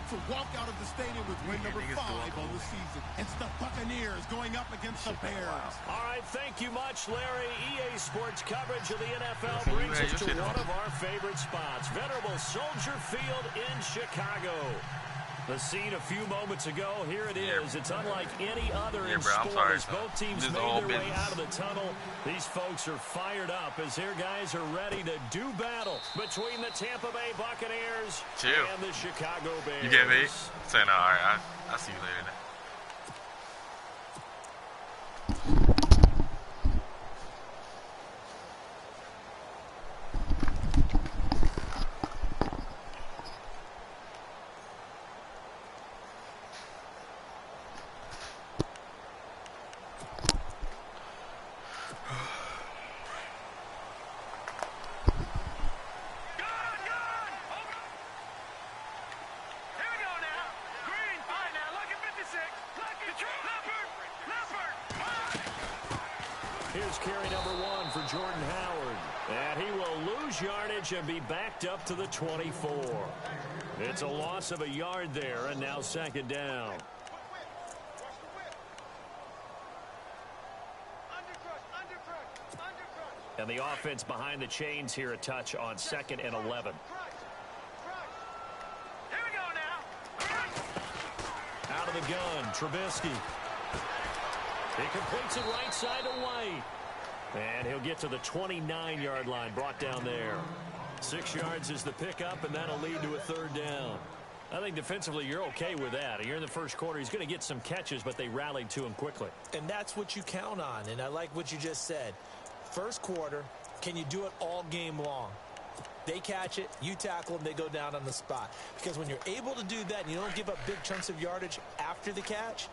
to walk out of the stadium with win number 5 on the season. It's the Buccaneers going up against the Bears. All right, thank you much, Larry. EA Sports coverage of the NFL brings us to one of our favorite spots, venerable Soldier Field in Chicago. The scene a few moments ago, here it is. It's unlike any other in sport as both teams made their way out of the tunnel. These folks are fired up as their guys are ready to do battle between the Tampa Bay Buccaneers and the Chicago Bears. You get me? Say no, all right, I'll see you later. Here's carry number 1 for Jordan Howard. And he will lose yardage and be backed up to the 24. It's a loss of a yard there, and now second down. And the offense behind the chains here a touch on 2nd and 11. Out of the gun, Trubisky. He completes it right side to White. And he'll get to the 29-yard line, brought down there. 6 yards is the pickup, and that'll lead to a 3rd down. I think defensively you're okay with that. You're in the first quarter. He's going to get some catches, but they rallied to him quickly. And that's what you count on, and I like what you just said. First quarter, can you do it all game long? They catch it, you tackle them, they go down on the spot. Because when you're able to do that and you don't give up big chunks of yardage after the catch,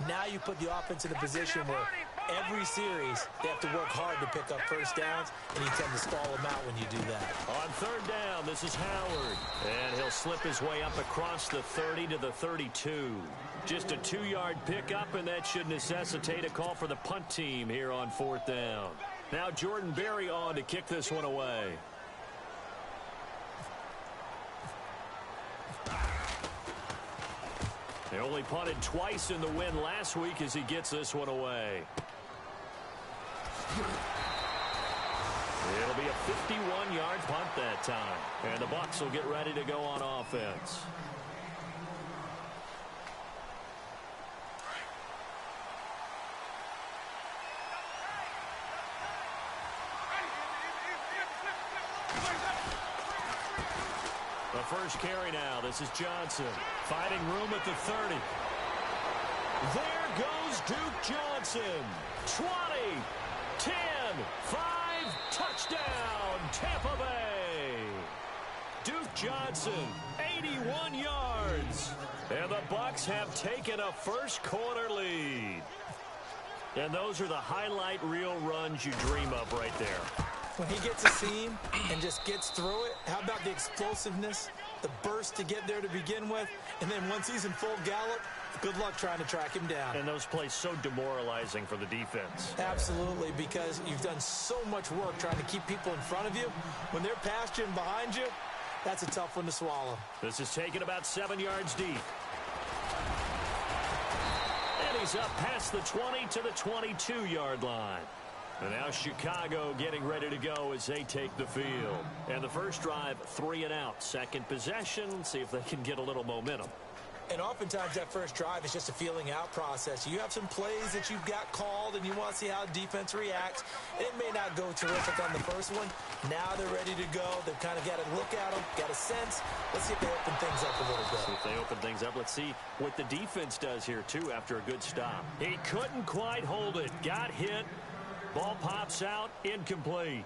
now you put the offense in a position where every series they have to work hard to pick up first downs, and you tend to stall them out when you do that. On 3rd down, this is Howard. And he'll slip his way up across the 30 to the 32. Just a 2-yard pickup, and that should necessitate a call for the punt team here on 4th down. Now Jordan Berry on to kick this one away. They only punted twice in the win last week as he gets this one away. It'll be a 51-yard punt that time. And the Bucs will get ready to go on offense. The first carry now. This is Johnson. Finding room at the 30. There goes Duke Johnson. 20, 10, 5, touchdown, Tampa Bay. Duke Johnson, 81 yards. And the Bucs have taken a first quarter lead. And those are the highlight reel runs you dream of right there. When he gets a seam and just gets through it, how about the explosiveness, the burst to get there to begin with, and then once he's in full gallop, good luck trying to track him down. And those plays so demoralizing for the defense. Absolutely, because you've done so much work trying to keep people in front of you. When they're past you and behind you, that's a tough one to swallow. This is taken about 7 yards deep. And he's up past the 20 to the 22-yard line. And now Chicago getting ready to go as they take the field. And the first drive, 3 and out. Second possession, see if they can get a little momentum. And oftentimes that first drive is just a feeling out process. You have some plays that you've got called and you want to see how defense reacts. It may not go terrific on the first one. Now they're ready to go. They've kind of got to look at them, got a sense. Let's see if they open things up a little bit. See if they open things up. Let's see what the defense does here, too, after a good stop. He couldn't quite hold it. Got hit. Ball pops out. Incomplete.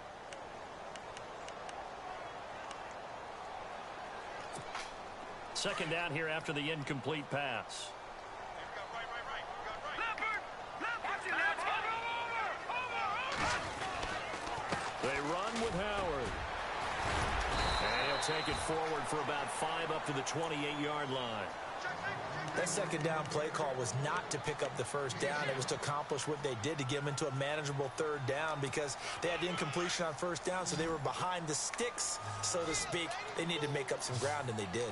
Second down here after the incomplete pass. They run with Howard. And he'll take it forward for about 5 up to the 28-yard line. That second down play call was not to pick up the first down. It was to accomplish what they did, to get them into a manageable third down, because they had the incompletion on first down, so they were behind the sticks, so to speak. They needed to make up some ground, and they did.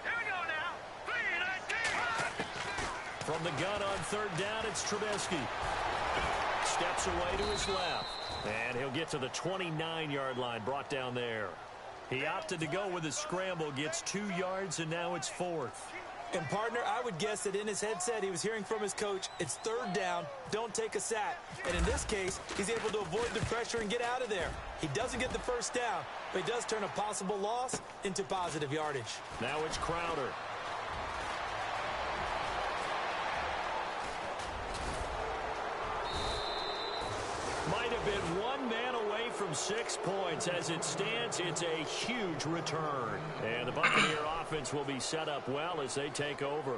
Here we go From the gun on third down, it's Trubisky. Steps away to his left. And he'll get to the 29-yard line, brought down there. He opted to go with a scramble, gets 2 yards, and now it's 4th. And, partner, I would guess that in his headset he was hearing from his coach, it's third down, don't take a sack. And in this case, he's able to avoid the pressure and get out of there. He doesn't get the first down, but he does turn a possible loss into positive yardage. Now it's Crowder. Might have been one man away from 6 points. As it stands, it's a huge return. And the Buccaneer offense will be set up well as they take over.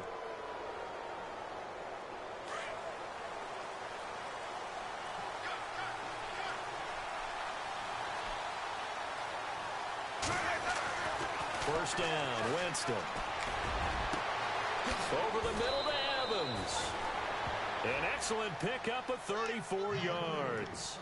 First down, Winston. Over the middle to Evans. An excellent pickup of 34 yards.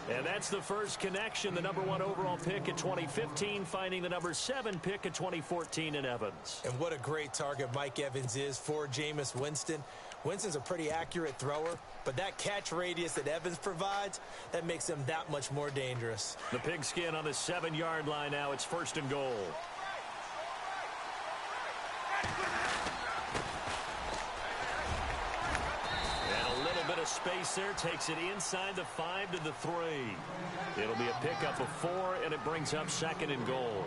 And that's the first connection, the number 1 overall pick in 2015, finding the number 7 pick in 2014 in Evans. And what a great target Mike Evans is for Jameis Winston. Winston's a pretty accurate thrower, but that catch radius that Evans provides, that makes him that much more dangerous. The pigskin on the 7-yard line now. It's 1st and goal. Space there, takes it inside the 5 to the 3. It'll be a pickup of 4, and it brings up 2nd and goal.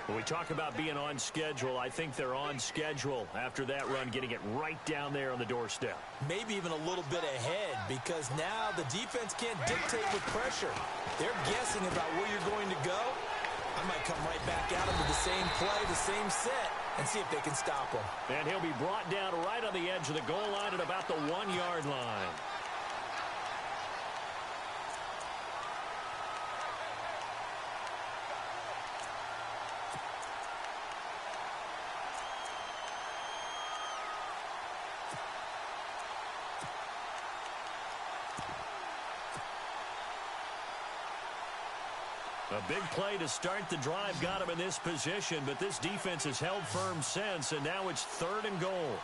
When we talk about being on schedule, I think they're on schedule after that run, getting it right down there on the doorstep. Maybe even a little bit ahead, because now the defense can't dictate with pressure. They're guessing about where you're going to go. I might come right back at them with the same play, the same set, and see if they can stop him. And he'll be brought down right on the edge of the goal line at about the 1-yard line. A big play to start the drive got him in this position, but this defense has held firm since, and now it's 3rd and goal.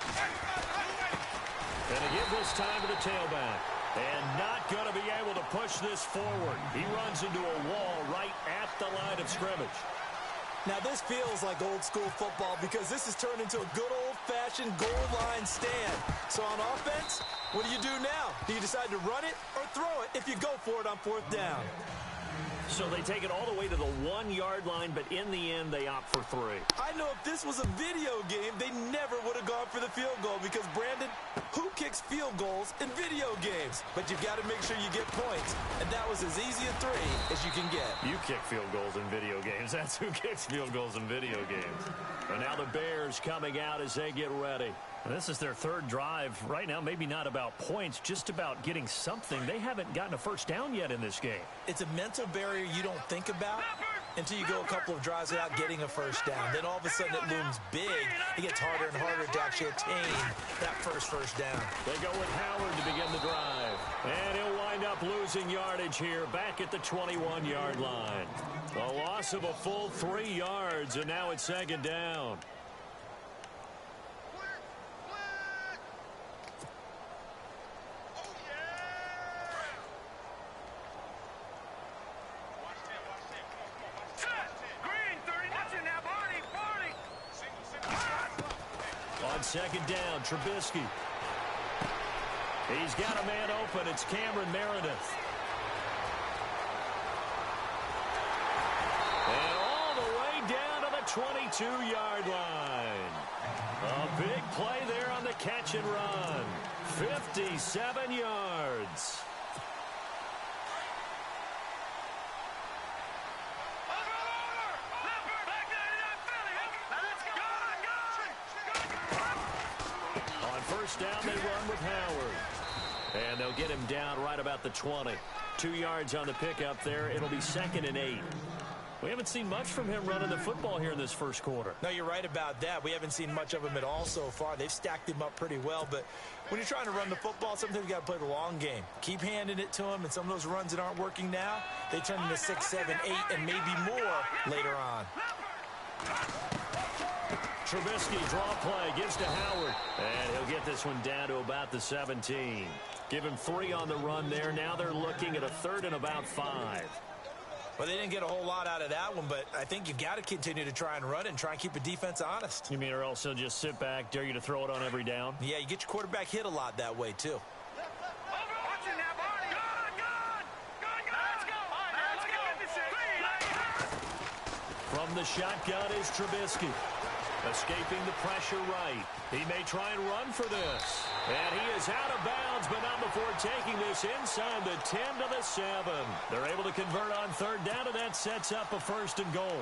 And to give this time to the tailback. And not going to be able to push this forward. He runs into a wall right at the line of scrimmage. Now this feels like old school football because this has turned into a good old-fashioned goal line stand. So on offense, what do you do now? Do you decide to run it or throw it if you go for it on 4th down? So they take it all the way to the 1-yard line, but in the end, they opt for 3. I know if this was a video game, they never would have gone for the field goal because, Brandon, who kicks field goals in video games? But you've got to make sure you get points, and that was as easy a 3 as you can get. You kick field goals in video games. That's who kicks field goals in video games. And now the Bears coming out as they get ready. This is their 3rd drive. Right now, maybe not about points, just about getting something. They haven't gotten a first down yet in this game. It's a mental barrier you don't think about until you go a couple of drives without getting a first down. Then all of a sudden it looms big. It gets harder and harder to actually attain that first down. They go with Howard to begin the drive. And he'll wind up losing yardage here back at the 21-yard line. A loss of a full 3 yards, and now it's 2nd down. On 2nd down, Trubisky. He's got a man open. It's Cameron Meredith. And all the way down to the 22-yard line. A big play there on the catch and run. 57 yards. First down, they run with Howard. And they'll get him down right about the 20. 2 yards on the pickup there. It'll be 2nd and 8. We haven't seen much from him running the football here in this first quarter. No, you're right about that. We haven't seen much of him at all so far. They've stacked him up pretty well. But when you're trying to run the football, sometimes you got to play the long game. Keep handing it to him. And some of those runs that aren't working now, they turn into 6, 7, 8, and maybe more later on. Trubisky, draw play, gives to Howard. And he'll get this one down to about the 17. Give him 3 on the run there. Now they're looking at a 3rd and about 5. Well, they didn't get a whole lot out of that one, but I think you got to continue to try and run and try and keep the defense honest. You mean or else they'll just sit back, dare you to throw it on every down? Yeah, you get your quarterback hit a lot that way, too. From the shotgun is Trubisky. Escaping the pressure right. He may try and run for this. And he is out of bounds, but not before taking this inside the 10 to the 7. They're able to convert on 3rd down, and that sets up a 1st and goal.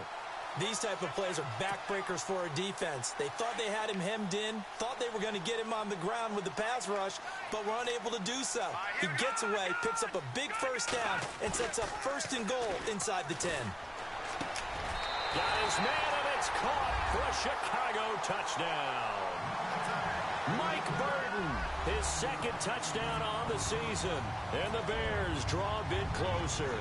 These type of plays are backbreakers for a defense. They thought they had him hemmed in, thought they were going to get him on the ground with the pass rush, but were unable to do so. He gets away, picks up a big 1st down, and sets up 1st and goal inside the 10. Got his man, and it's caught for a Chicago touchdown. Mike Burton, his 2nd touchdown on the season. And the Bears draw a bit closer.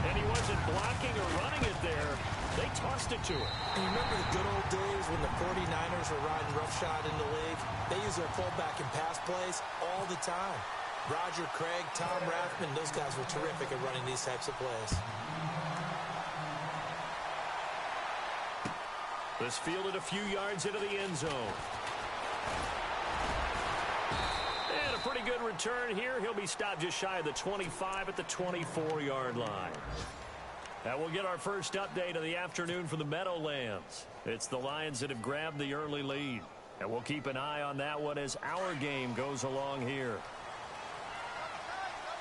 And he wasn't blocking or running it there. They tossed it to him. And you remember the good old days when the 49ers were riding roughshod in the league? They used their fullback in pass plays all the time. Roger Craig, Tom Rathman, those guys were terrific at running these types of plays. This fielded a few yards into the end zone. And a pretty good return here. He'll be stopped just shy of the 25 at the 24-yard line. That will get our first update of the afternoon from the Meadowlands. It's the Lions that have grabbed the early lead. And we'll keep an eye on that one as our game goes along here.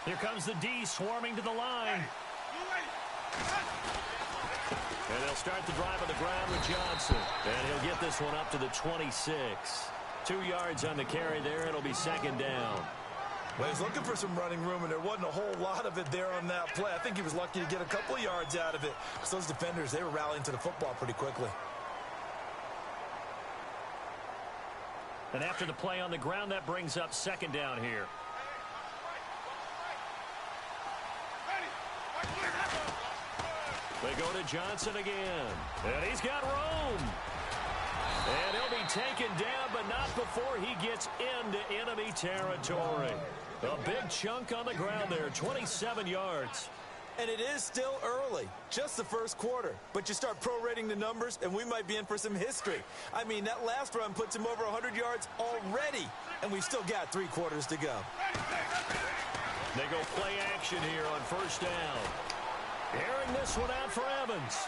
Here comes the D swarming to the line. And they'll start the drive on the ground with Johnson. And he'll get this one up to the 26. 2 yards on the carry there. It'll be 2nd down. Well, he's looking for some running room, and there wasn't a whole lot of it there on that play. I think he was lucky to get a couple of yards out of it, because those defenders, they were rallying to the football pretty quickly. And after the play on the ground, that brings up 2nd down here. They go to Johnson again. And he's got room. And he'll be taken down, but not before he gets into enemy territory. A big chunk on the ground there, 27 yards. And it is still early, just the 1st quarter. But you start prorating the numbers, and we might be in for some history. I mean, that last run puts him over 100 yards already, and we've still got 3 quarters to go. They go play action here on 1st down. Airing this one out for Evans.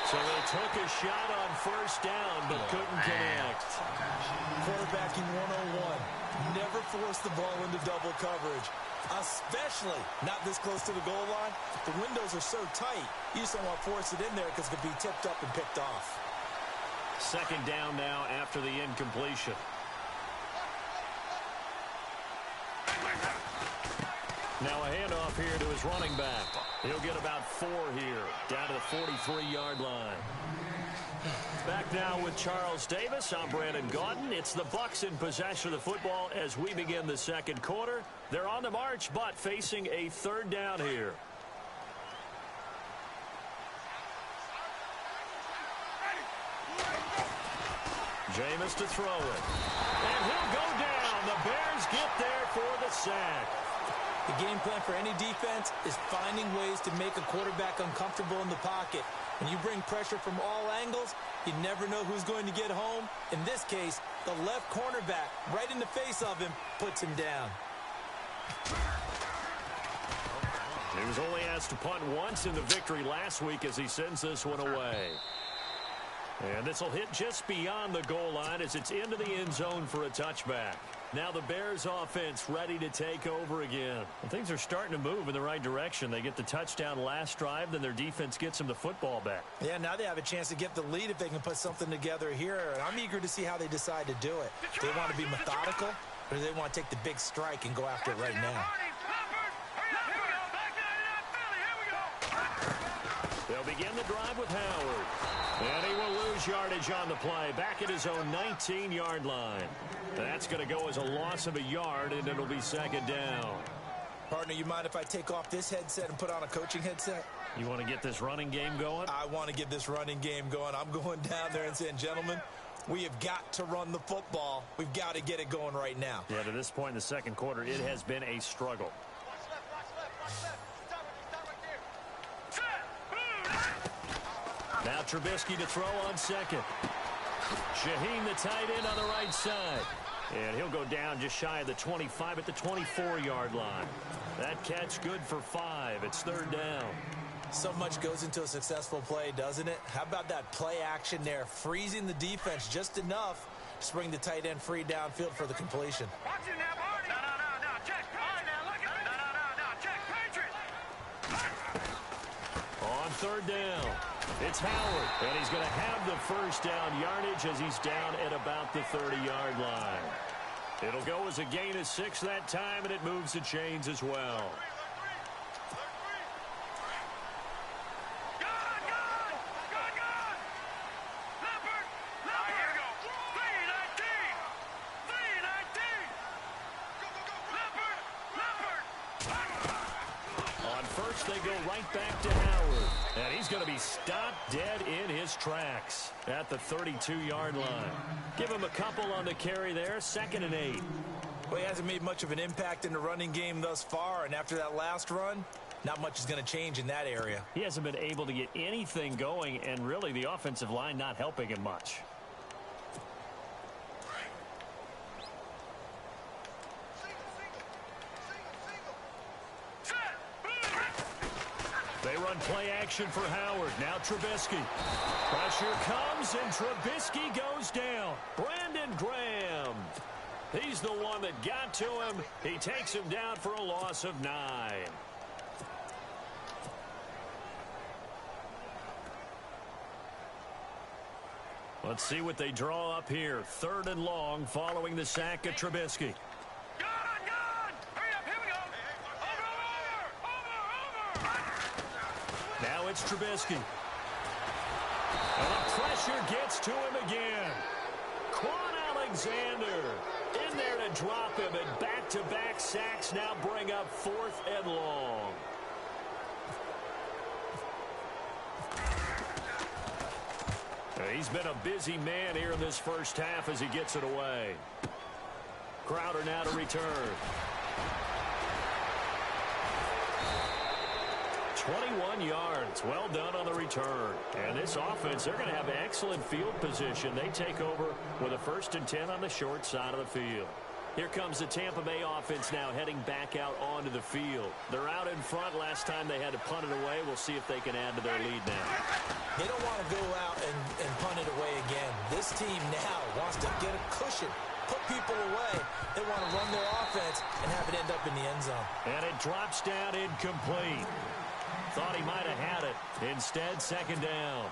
So they took a shot on 1st down, but couldn't connect. Quarterbacking 101. Never force the ball into double coverage, especially not this close to the goal line. The windows are so tight, you just don't want to force it in there because it could be tipped up and picked off. 2nd down now after the incompletion. Now a handoff here to his running back. He'll get about 4 here, down to the 43-yard line. Back now with Charles Davis. I'm Brandon Gaudin. It's the Bucs in possession of the football as we begin the 2nd quarter. They're on the march, but facing a 3rd down here. Jameis to throw it. And he'll go down. The Bears get there for the sack. The game plan for any defense is finding ways to make a quarterback uncomfortable in the pocket. When you bring pressure from all angles, you never know who's going to get home. In this case, the left cornerback, right in the face of him, puts him down. He was only asked to punt once in the victory last week as he sends this one away. And this will hit just beyond the goal line as it's into the end zone for a touchback. Now the Bears offense ready to take over again. And things are starting to move in the right direction. They get the touchdown last drive, then their defense gets them the football back. Yeah, now they have a chance to get the lead if they can put something together here. And I'm eager to see how they decide to do it. Do they want to be methodical, or do they want to take the big strike and go after it right now? They'll begin the drive with Howard. And he will lose yardage on the play, back at his own 19-yard line. That's going to go as a loss of a yard, and it'll be 2nd down. Partner, you mind if I take off this headset and put on a coaching headset? You want to get this running game going? I want to get this running game going. I'm going down there and saying, gentlemen, we have got to run the football. We've got to get it going right now. Yeah, to this point in the second quarter, it has been a struggle. Now Trubisky to throw on second. Shaheen, the tight end, on the right side. And he'll go down just shy of the 25 at the 24-yard line. That catch good for 5. It's third down. So much goes into a successful play, doesn't it? How about that play action there, freezing the defense just enough to bring the tight end free downfield for the completion. Watch it now, Marty. No, check. All right, now, look at me. No, check. Patriots. On third down, it's Howard, and he's going to have the first down yardage as he's down at about the 30-yard line. It'll go as a gain of 6 that time, and it moves the chains as well. They go right back to Howard, and he's going to be stopped dead in his tracks at the 32-yard line. Give him a couple on the carry there, 2nd and 8. Well, he hasn't made much of an impact in the running game thus far, and after that last run, not much is going to change in that area. He hasn't been able to get anything going, and really the offensive line not helping him much. They run play action for Howard. Now Trubisky. Pressure comes, and Trubisky goes down. Brandon Graham. He's the one that got to him. He takes him down for a loss of 9. Let's see what they draw up here. 3rd and long following the sack of Trubisky. Now it's Trubisky. And the pressure gets to him again. Quan Alexander in there to drop him, and back-to-back sacks now bring up 4th and long. He's been a busy man here in this first half as he gets it away. Crowder now to return. 21 yards. Well done on the return. And this offense, they're going to have excellent field position. They take over with a 1st and 10 on the short side of the field. Here comes the Tampa Bay offense now heading back out onto the field. They're out in front. Last time they had to punt it away. We'll see if they can add to their lead now. They don't want to go out and punt it away again. This team now wants to get a cushion, put people away. They want to run their offense and have it end up in the end zone. And it drops down incomplete. Thought he might have had it. Instead, 2nd down.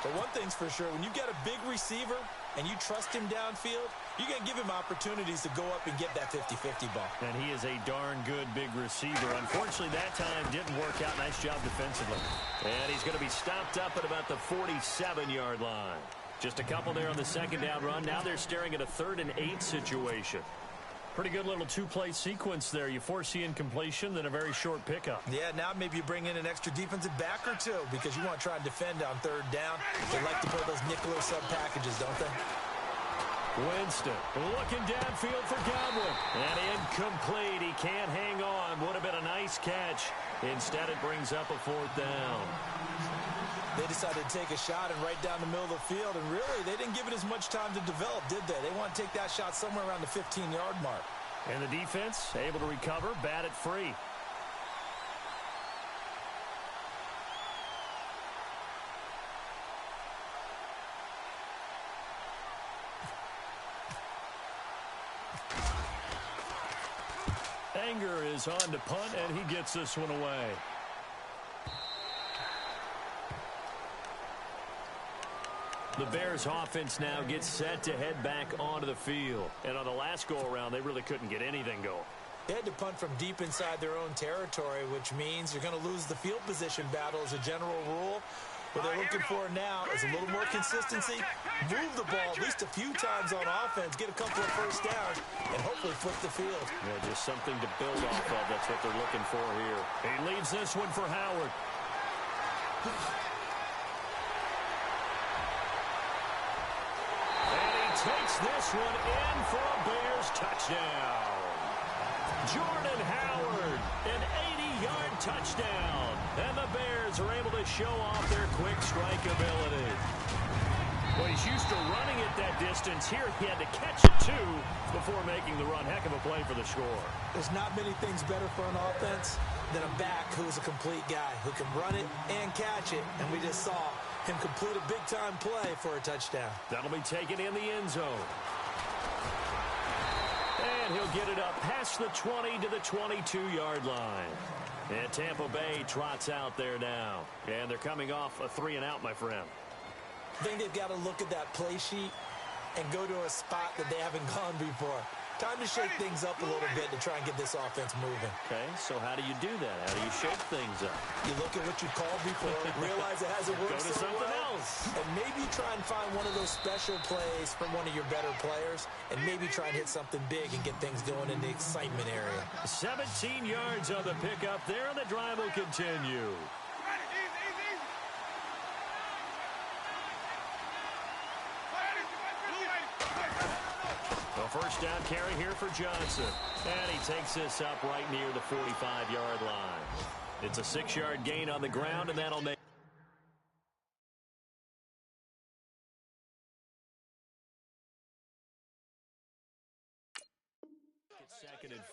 But one thing's for sure, when you've got a big receiver and you trust him downfield, you're going to give him opportunities to go up and get that 50-50 ball. And he is a darn good big receiver. Unfortunately, that time didn't work out. Nice job defensively. And he's going to be stopped up at about the 47-yard line. Just a couple there on the 2nd down run. Now they're staring at a 3rd and 8 situation. Pretty good little 2-play sequence there. You foresee incompletion, then a very short pickup. Yeah, now maybe you bring in an extra defensive back or 2 because you want to try and defend on 3rd down. They like to play those nickel or sub packages, don't they? Winston looking downfield for Godwin. And incomplete. He can't hang on. Would have been a nice catch. Instead, it brings up a 4th down. They decided to take a shot and right down the middle of the field, and really, they didn't give it as much time to develop, did they? They want to take that shot somewhere around the 15-yard mark. And the defense able to recover, bat it free. Anger is on to punt, and he gets this one away. The Bears offense now gets set to head back onto the field. And on the last go-around, they really couldn't get anything going. They had to punt from deep inside their own territory, which means you're going to lose the field position battle as a general rule. What they're looking for now is a little more consistency, move the ball at least a few times on offense, get a couple of first downs, and hopefully flip the field. Yeah, just something to build off of. That's what they're looking for here. He leaves this one for Howard. And he takes this one in for a Bears touchdown. Jordan Howard, an 80-yard touchdown. And the Bears are able to show off their quick strike ability. Well, he's used to running it that distance. Here he had to catch it, too, before making the run. Heck of a play for the score. There's not many things better for an offense than a back who's a complete guy, who can run it and catch it. And we just saw him complete a big-time play for a touchdown. That'll be taken in the end zone. And he'll get it up past the 20 to the 22-yard line. And Tampa Bay trots out there now. And they're coming off a 3-and-out, my friend. I think they've got to look at that play sheet and go to a spot that they haven't gone before. Time to shake things up a little bit to try and get this offense moving. Okay, so how do you do that? How do you shake things up? You look at what you called before, realize it hasn't worked Go to so something well, else. and maybe try and find one of those special plays from one of your better players, and maybe try and hit something big and get things going in the excitement area. 17 yards on the pickup there, and the drive will continue. A first down carry here for Johnson. And he takes this up right near the 45-yard line. It's a 6-yard gain on the ground, and that'll make it 2nd and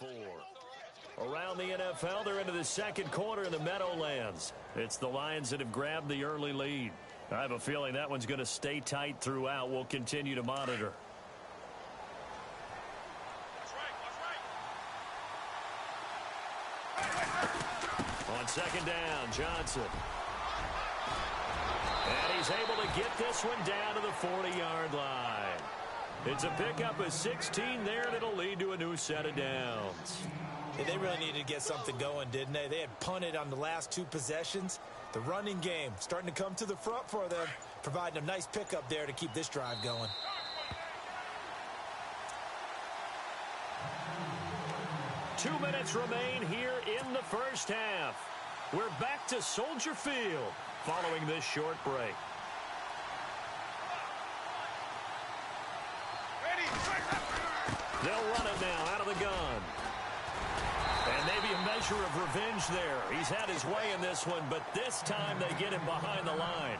4. Around the NFL, they're into the second quarter in the Meadowlands. It's the Lions that have grabbed the early lead. I have a feeling that one's going to stay tight throughout. We'll continue to monitor. On 2nd down, Johnson. And he's able to get this one down to the 40-yard line. It's a pickup of 16 there that'll lead to a new set of downs. Yeah, they really needed to get something going, didn't they? They had punted on the last 2 possessions. The running game starting to come to the front for them, providing a nice pickup there to keep this drive going. Two minutes remain here in the first half. We're back to Soldier Field following this short break. They'll run it now out of the gun. And maybe a measure of revenge there. He's had his way in this one, but this time they get him behind the line.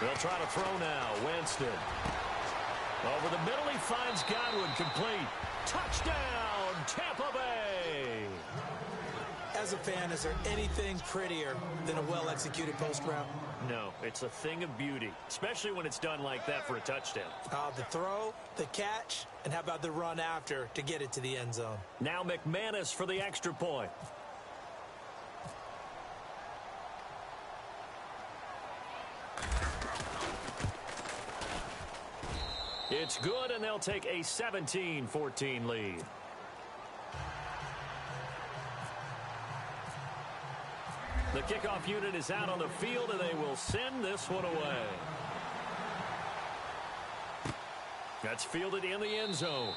They'll try to throw now. Winston. Over the middle, he finds Godwin complete. Touchdown, Tampa Bay. As a fan, is there anything prettier than a well-executed post route? No, it's a thing of beauty, especially when it's done like that for a touchdown. The throw, the catch, and how about the run after to get it to the end zone? Now McManus for the extra point. It's good, and they'll take a 17-14 lead. The kickoff unit is out on the field, and they will send this one away. That's fielded in the end zone.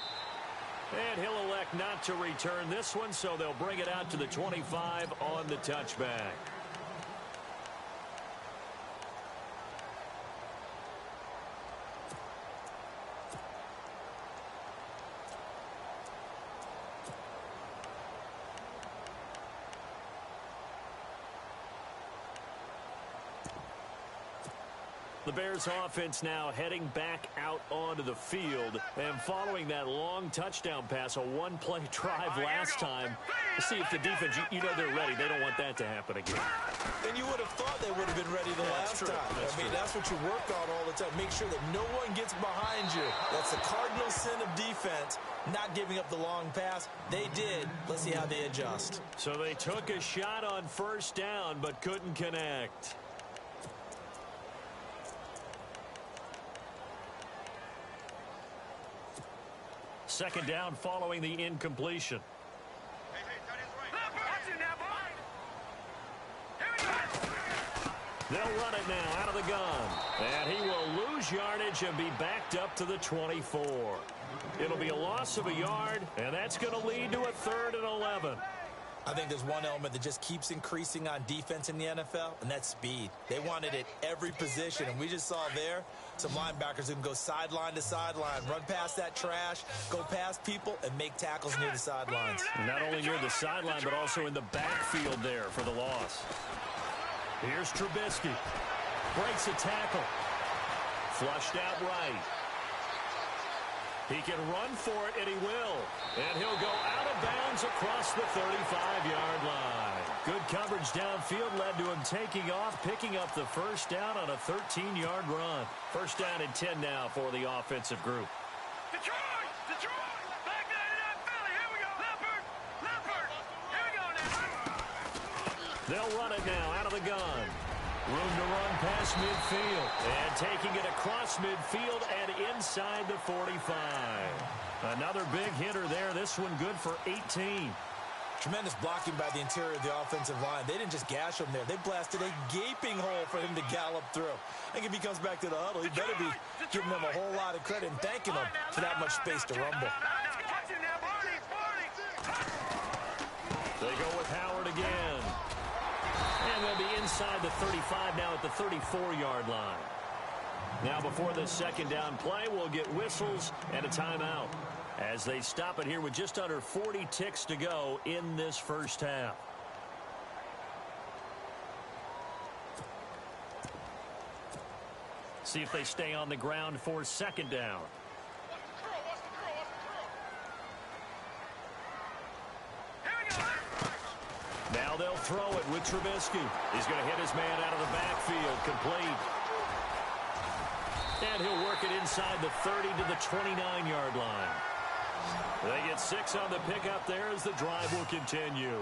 And he'll elect not to return this one, so they'll bring it out to the 25 on the touchback. The Bears offense now heading back out onto the field. And following that long touchdown pass, a one-play drive last time, to see if the defense, you know they're ready. They don't want that to happen again. And you would have thought they would have been ready the last time. That's what you work on all the time. Make sure that no one gets behind you. That's the cardinal sin of defense, not giving up the long pass. They did. Let's see how they adjust. So they took a shot on first down, but couldn't connect. Second down following the incompletion. They'll run it now out of the gun. And he will lose yardage and be backed up to the 24. It'll be a loss of a yard, and that's going to lead to a 3rd and 11. I think there's one element that just keeps increasing on defense in the NFL, and that's speed. They want it at every position, and we just saw there some linebackers who can go sideline to sideline, run past that trash, go past people, and make tackles near the sidelines. Not only near the sideline, but also in the backfield there for the loss. Here's Trubisky. Breaks a tackle. Flushed out right. He can run for it, and he will. And he'll go out of bounds across the 35-yard line. Good coverage downfield led to him taking off, picking up the first down on a 13-yard run. First down and 10 now for the offensive group. Detroit! Detroit! Back there to that Philly. Here we go. Leopard! Leopard! Here we go now. They'll run it now out of the gun. Room to run past midfield. And taking it across midfield and inside the 45. Another big hitter there. This one good for 18. Tremendous blocking by the interior of the offensive line. They didn't just gash him there. They blasted a gaping hole for him to gallop through. I think if he comes back to the huddle, he better be giving them a whole lot of credit and thanking them for that much space to rumble. They go with Howard again. And they'll be inside the 35 now at the 34-yard line. Now before this second down play, we'll get whistles and a timeout as they stop it here with just under 40 ticks to go in this first half. See if they stay on the ground for second down. Now they'll throw it with Trubisky. He's going to hit his man out of the backfield. Complete. And he'll work it inside the 30 to the 29-yard line. They get 6 on the pickup there as the drive will continue.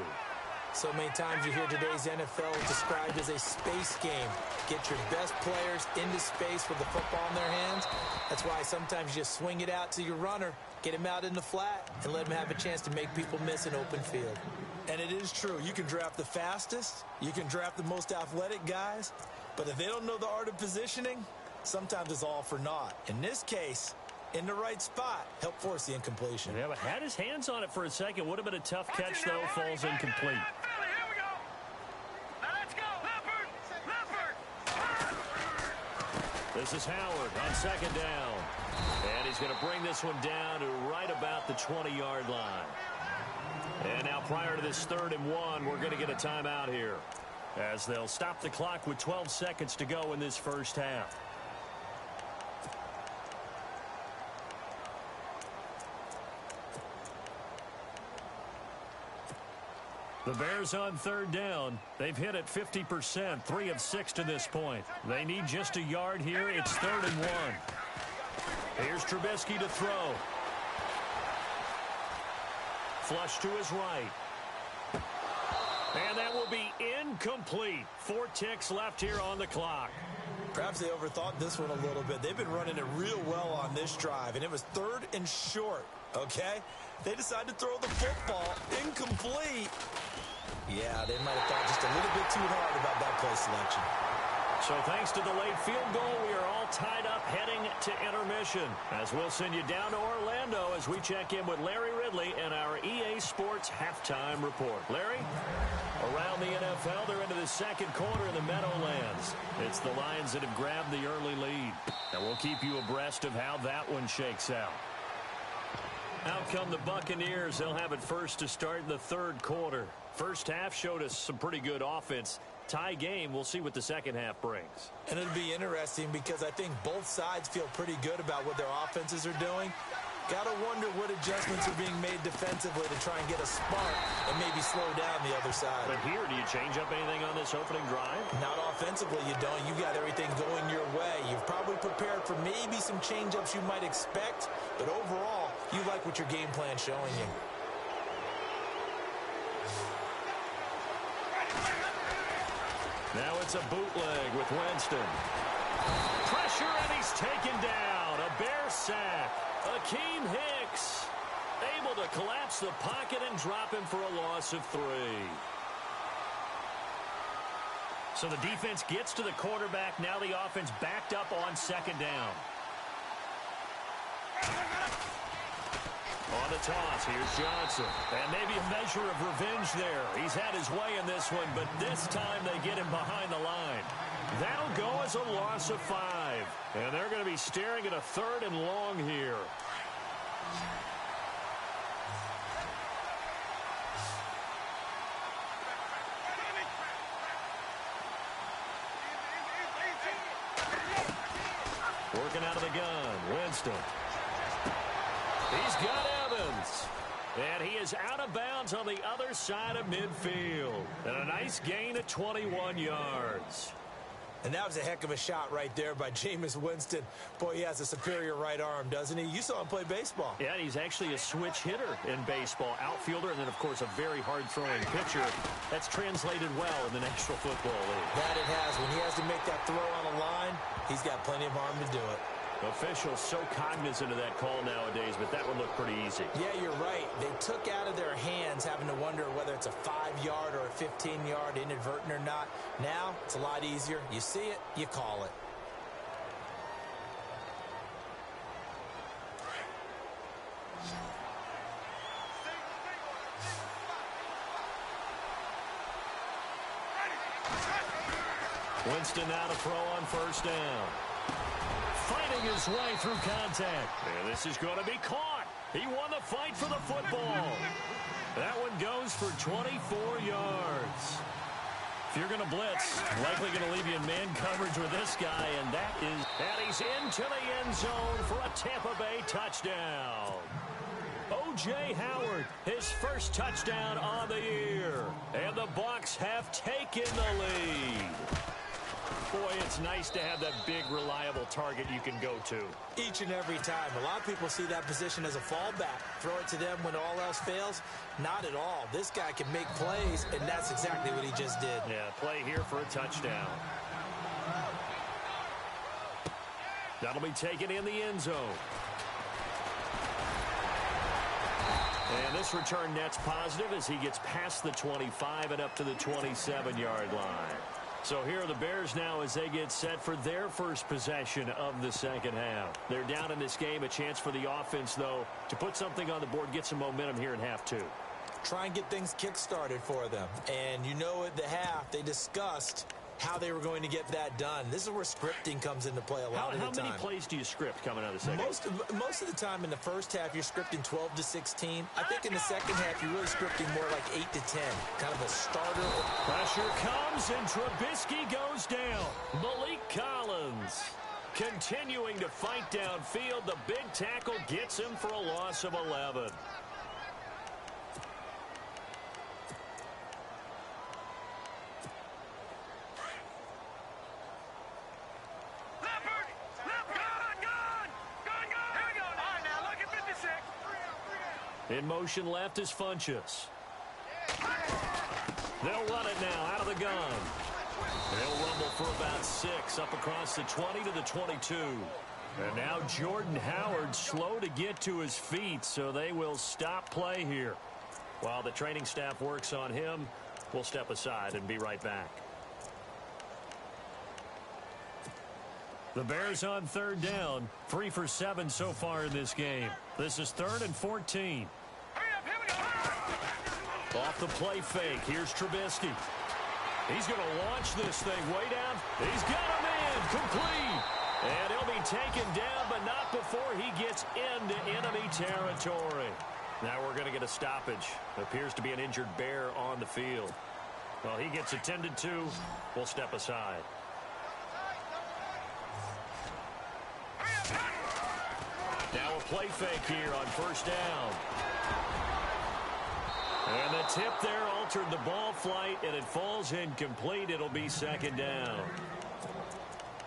So many times you hear today's NFL described as a space game. Get your best players into space with the football in their hands. That's why sometimes you just swing it out to your runner, get him out in the flat, and let him have a chance to make people miss an open field. And it is true. You can draft the fastest. You can draft the most athletic guys. But if they don't know the art of positioning, sometimes it's all for naught. In this case, in the right spot, help force the incompletion. Yeah, but had his hands on it for a second. Would have been a tough catch, though. Falls incomplete. This is Howard on second down. And he's going to bring this one down to right about the 20-yard line. And now prior to this 3rd and 1, we're going to get a timeout here as they'll stop the clock with 12 seconds to go in this first half. The Bears on 3rd down. They've hit it 50%, 3 of 6 to this point. They need just a yard here. It's 3rd and 1. Here's Trubisky to throw. Flush to his right. And that will be incomplete. 4 ticks left here on the clock. Perhaps they overthought this one a little bit. They've been running it real well on this drive, and it was 3rd and short, okay? They decided to throw the football incomplete. Yeah, they might have thought just a little bit too hard about that play selection. So thanks to the late field goal, we are all tied up heading to intermission. As we'll send you down to Orlando as we check in with Larry Ridley and our EA Sports halftime report. Larry? Around the NFL, they're into the second quarter in the Meadowlands. It's the Lions that have grabbed the early lead. And we'll keep you abreast of how that one shakes out. Out come the Buccaneers. They'll have it first to start in the 3rd quarter. First half showed us some pretty good offense. Tie game, we'll see what the second half brings. And it'll be interesting because I think both sides feel pretty good about what their offenses are doing. Got to wonder what adjustments are being made defensively to try and get a spark and maybe slow down the other side. But here, do you change up anything on this opening drive? Not offensively, you don't. You got everything going your way. You've probably prepared for maybe some change-ups you might expect, but overall, you like what your game plan's showing you. Now it's a bootleg with Winston. Pressure, and he's taken down. A Bear sack. Akeem Hicks able to collapse the pocket and drop him for a loss of 3. So the defense gets to the quarterback. Now the offense backed up on second down. On the toss, here's Johnson. And maybe a measure of revenge there. He's had his way in this one, but this time they get him behind the line. That'll go as a loss of 5. And they're going to be staring at a 3rd and long here. Working out of the gun, Winston. He's got Evans. And he is out of bounds on the other side of midfield. And a nice gain of 21 yards. And that was a heck of a shot right there by Jameis Winston. Boy, he has a superior right arm, doesn't he? You saw him play baseball. Yeah, he's actually a switch hitter in baseball. Outfielder, and then, of course, a very hard-throwing pitcher. That's translated well in the National Football League. That it has. When he has to make that throw on a line, he's got plenty of arm to do it. Officials so cognizant of that call nowadays, but that one looked pretty easy. Yeah, you're right. They took out of their hands having to wonder whether it's a 5-yard or a 15-yard inadvertent or not. Now, it's a lot easier. You see it, you call it. Winston now to throw on first down. Fighting his way through contact. And this is going to be caught. He won the fight for the football. That one goes for 24 yards. If you're going to blitz, likely going to leave you in man coverage with this guy, and he's into the end zone for a Tampa Bay touchdown. O.J. Howard, his first touchdown on the year. And the Bucs have taken the lead. Boy, it's nice to have that big, reliable target you can go to. Each and every time. A lot of people see that position as a fallback. Throw it to them when all else fails. Not at all. This guy can make plays, and that's exactly what he just did. Yeah, play here for a touchdown. That'll be taken in the end zone. And this return net's positive as he gets past the 25 and up to the 27-yard line. So here are the Bears now as they get set for their first possession of the second half. They're down in this game. A chance for the offense, though, to put something on the board, get some momentum here in half 2. Try and get things kick-started for them. And you know at the half, they discussed how they were going to get that done. This is where scripting comes into play a lot of the time. How many plays do you script coming out of the second? Most of the time in the first half, you're scripting 12 to 16. I think in the second half, you're really scripting more like 8 to 10. Kind of a starter. Pressure comes, and Trubisky goes down. Malik Collins continuing to fight downfield. The big tackle gets him for a loss of 11. In motion left is Funchess. They'll run it now out of the gun. They'll rumble for about 6 up across the 20 to the 22. And now Jordan Howard slow to get to his feet, so they will stop play here. While the training staff works on him, we'll step aside and be right back. The Bears on third down, 3 for 7 so far in this game. This is 3rd and 14. Off the play fake, here's Trubisky. He's going to launch this thing way down. He's got him in, complete. And he'll be taken down, but not before he gets into enemy territory. Now we're going to get a stoppage. Appears to be an injured Bear on the field. Well, he gets attended to. We'll step aside. Now a play fake here on first down. And the tip there altered the ball flight, and it falls incomplete. It'll be second down.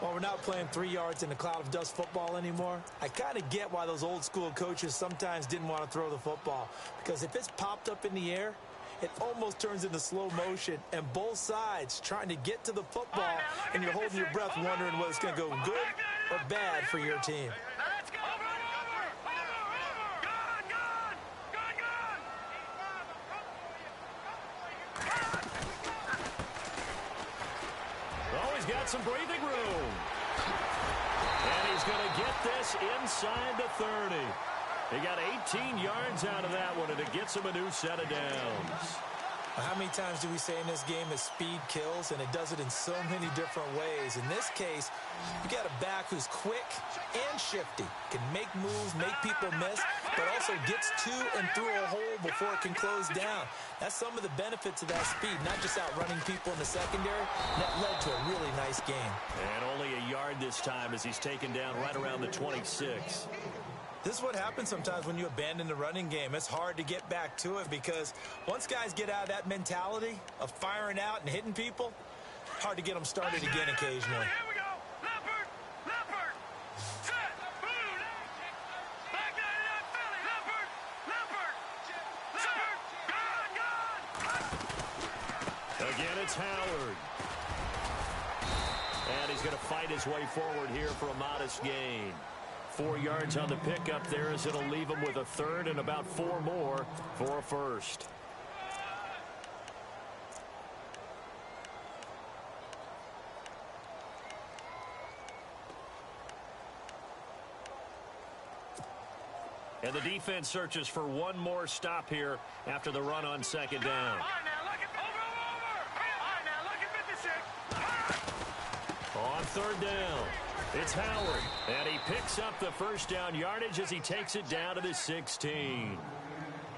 Well, we're not playing 3 yards in a cloud of dust football anymore. I kind of get why those old school coaches sometimes didn't want to throw the football. Because if it's popped up in the air, it almost turns into slow motion. And both sides trying to get to the football, and you're holding your breath wondering whether it's going to go good or bad for your team. got some breathing room. And he's going to get this inside the 30. He got 18 yards out of that one, and it gets him a new set of downs. How many times do we say in this game that speed kills, and it does it in so many different ways? In this case, you got a back who's quick and shifty, can make moves, make people miss, but also gets to and through a hole before it can close down. That's some of the benefits of that speed, not just outrunning people in the secondary. That led to a really nice game. And only a yard this time as he's taken down right around the 26. This is what happens sometimes when you abandon the running game. It's hard to get back to it because once guys get out of that mentality of firing out and hitting people, hard to get them started again occasionally. Here we go. Leopard. Leopard. Set. Boom. Back 99 Philly. Leopard. Leopard. Leopard. Gone. Again, it's Howard. And he's going to fight his way forward here for a modest gain. 4 yards on the pickup there as it'll leave him with a third and about 4 more for a first. And the defense searches for one more stop here after the run on second down. All right, now look at over. All right, now look at 56. On third down, it's Howard, and he picks up the first down yardage as he takes it down to the 16.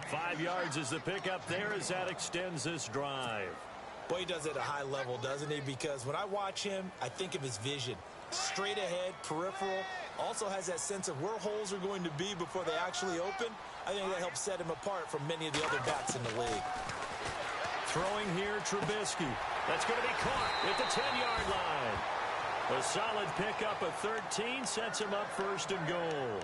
5 yards is the pickup there as that extends this drive. Boy, he does it at a high level, doesn't he? Because when I watch him, I think of his vision. Straight ahead, peripheral, also has that sense of where holes are going to be before they actually open. I think that helps set him apart from many of the other backs in the league. Throwing here, Trubisky. That's going to be caught at the 10-yard line. A solid pickup of 13 sets him up first and goal.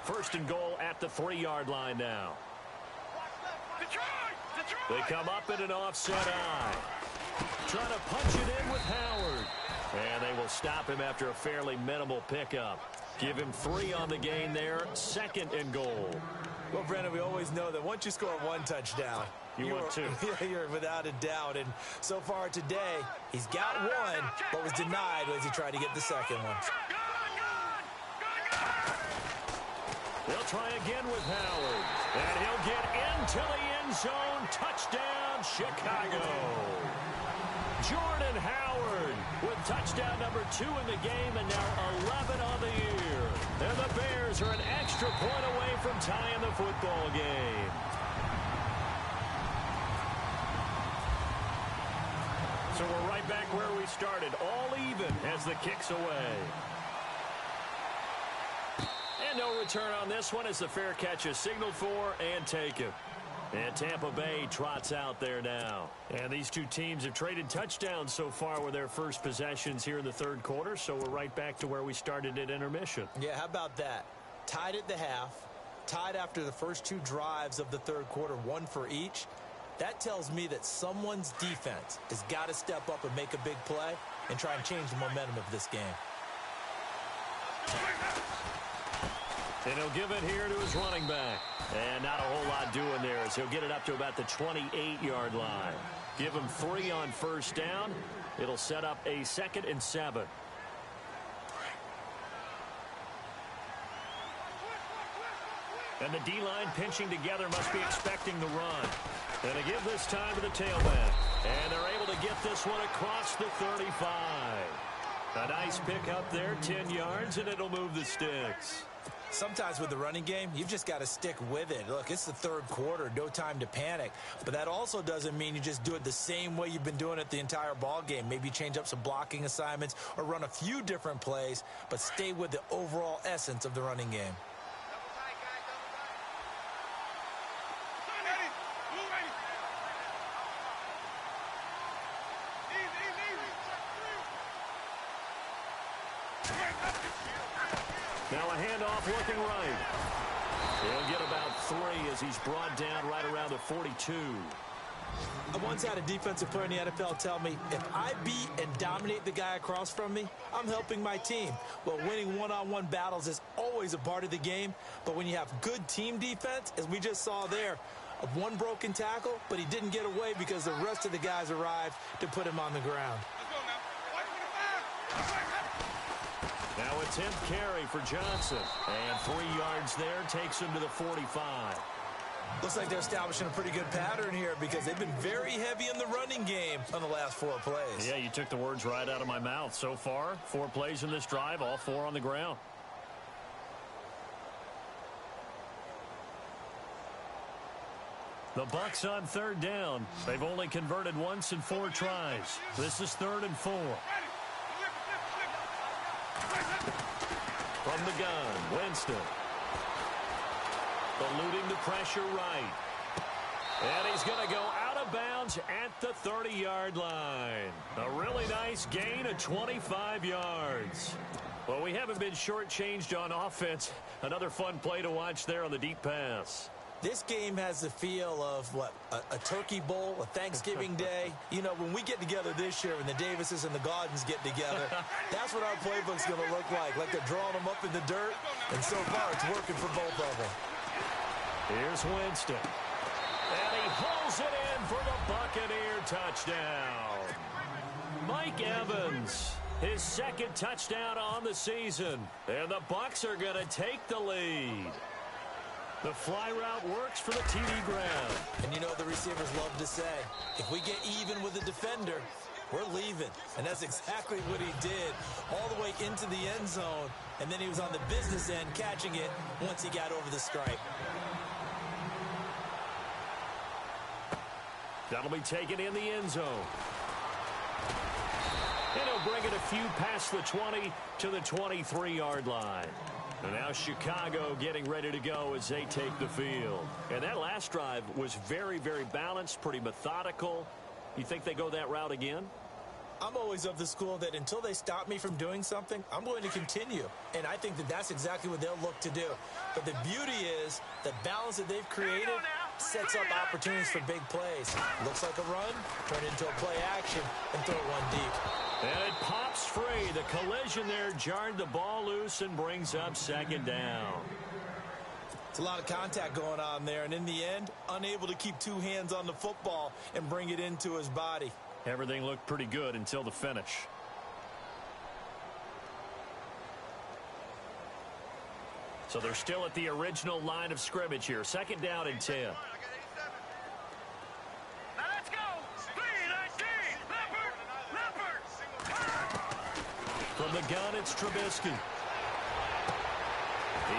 First and goal at the 3-yard line now. They come up in an offset eye. Trying to punch it in with Howard. And they will stop him after a fairly minimal pickup. Give him 3 on the gain there. Second and goal. Well, Brandon, we always know that once you score 1 touchdown, want 2. You're without a doubt. And so far today, he's got 1, but was denied as he tried to get the second one. They'll try again with Howard. And he'll get into the end zone. Touchdown, Chicago. Jordan Howard with touchdown number 2 in the game and now 11 on the year. And the Bears are an extra point away from tying the football game. So we're right back where we started, all even as the kick's away. And no return on this one as the fair catch is signaled for and taken. And Tampa Bay trots out there now. And these two teams have traded touchdowns so far with their first possessions here in the third quarter, so we're right back to where we started at intermission. Yeah, how about that? Tied at the half, tied after the first 2 drives of the third quarter, 1 for each. That tells me that someone's defense has got to step up and make a big play and try and change the momentum of this game. And he'll give it here to his running back. And not a whole lot doing there as he'll get it up to about the 28-yard line. Give him 3 on first down. It'll set up a 2nd and 7. And the D-line pinching together must be expecting the run. And they give this time to the tailback. And they're able to get this one across the 35. A nice pick up there, 10 yards, and it'll move the sticks. Sometimes with the running game, you've just got to stick with it. Look, it's the third quarter, no time to panic. But that also doesn't mean you just do it the same way you've been doing it the entire ball game. Maybe change up some blocking assignments or run a few different plays, but stay with the overall essence of the running game. Now a handoff looking right. He'll get about 3 as he's brought down right around the 42. I once had a defensive player in the NFL tell me, if I beat and dominate the guy across from me, I'm helping my team. Well, winning one-on-one battles is always a part of the game, but when you have good team defense, as we just saw there, of one broken tackle, but he didn't get away because the rest of the guys arrived to put him on the ground. Now a 10th carry for Johnson. And 3 yards there takes him to the 45. Looks like they're establishing a pretty good pattern here because they've been very heavy in the running game on the last 4 plays. Yeah, you took the words right out of my mouth. So far, 4 plays in this drive, all 4 on the ground. The Bucs on 3rd down. They've only converted once in 4 tries. This is 3rd and 4. From the gun, Winston. Eluding the pressure right. And he's going to go out of bounds at the 30-yard line. A really nice gain of 25 yards. Well, we haven't been shortchanged on offense. Another fun play to watch there on the deep pass. This game has the feel of, what, a turkey bowl, a Thanksgiving day. You know, when we get together this year and the Davises and the Gaudens get together, that's what our playbook's going to look like they're drawing them up in the dirt. And so far, it's working for both of them. Here's Winston. And he hauls it in for the Buccaneer touchdown. Mike Evans, his 2nd touchdown on the season. And the Bucs are going to take the lead. The fly route works for the TD ground. And you know the receivers love to say, if we get even with the defender, we're leaving. And that's exactly what he did, all the way into the end zone. And then he was on the business end catching it once he got over the stripe. That'll be taken in the end zone. And he'll bring it a few past the 20 to the 23-yard line. And now Chicago getting ready to go as they take the field. And that last drive was very, very balanced, pretty methodical. You think they go that route again? I'm always of the school that until they stop me from doing something, I'm going to continue. And I think that that's exactly what they'll look to do. But the beauty is the balance that they've created sets up opportunities for big plays. Looks like a run, turn it into a play action, and throw one deep. And it pops free. The collision there jarred the ball loose and brings up 2nd down. It's a lot of contact going on there, and in the end, unable to keep 2 hands on the football and bring it into his body. Everything looked pretty good until the finish. So they're still at the original line of scrimmage here. 2nd down and 10. From the gun, it's Trubisky.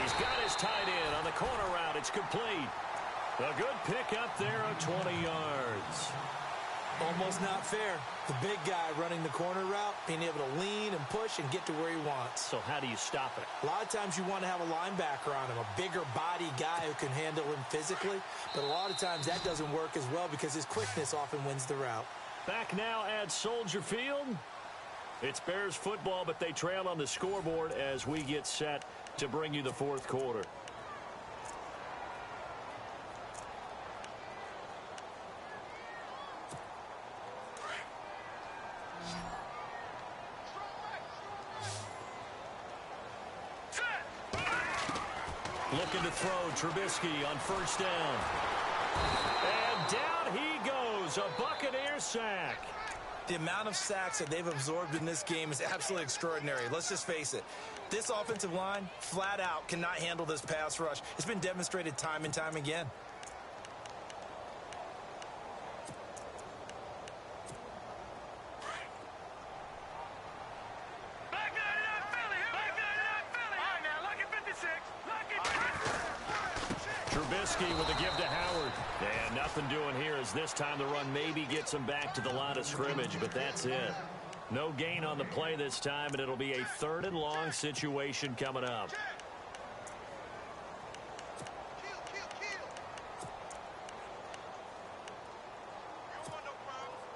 He's got his tight end on the corner route. It's complete. A good pickup there of 20 yards. Almost not fair. The big guy running the corner route, being able to lean and push and get to where he wants. So how do you stop it? A lot of times you want to have a linebacker on him, a bigger body guy who can handle him physically. But a lot of times that doesn't work as well because his quickness often wins the route. Back now at Soldier Field. It's Bears football, but they trail on the scoreboard as we get set to bring you the 4th quarter. Looking to throw, Trubisky on 1st down. And down he goes, a Buccaneer sack. The amount of sacks that they've absorbed in this game is absolutely extraordinary. Let's just face it. This offensive line, flat out, cannot handle this pass rush. It's been demonstrated time and time again. Trubisky with a give to Howard. And nothing doing here as this time the run maybe gets him back to the line of scrimmage, but that's it. No gain on the play this time, and it'll be a 3rd and long situation coming up.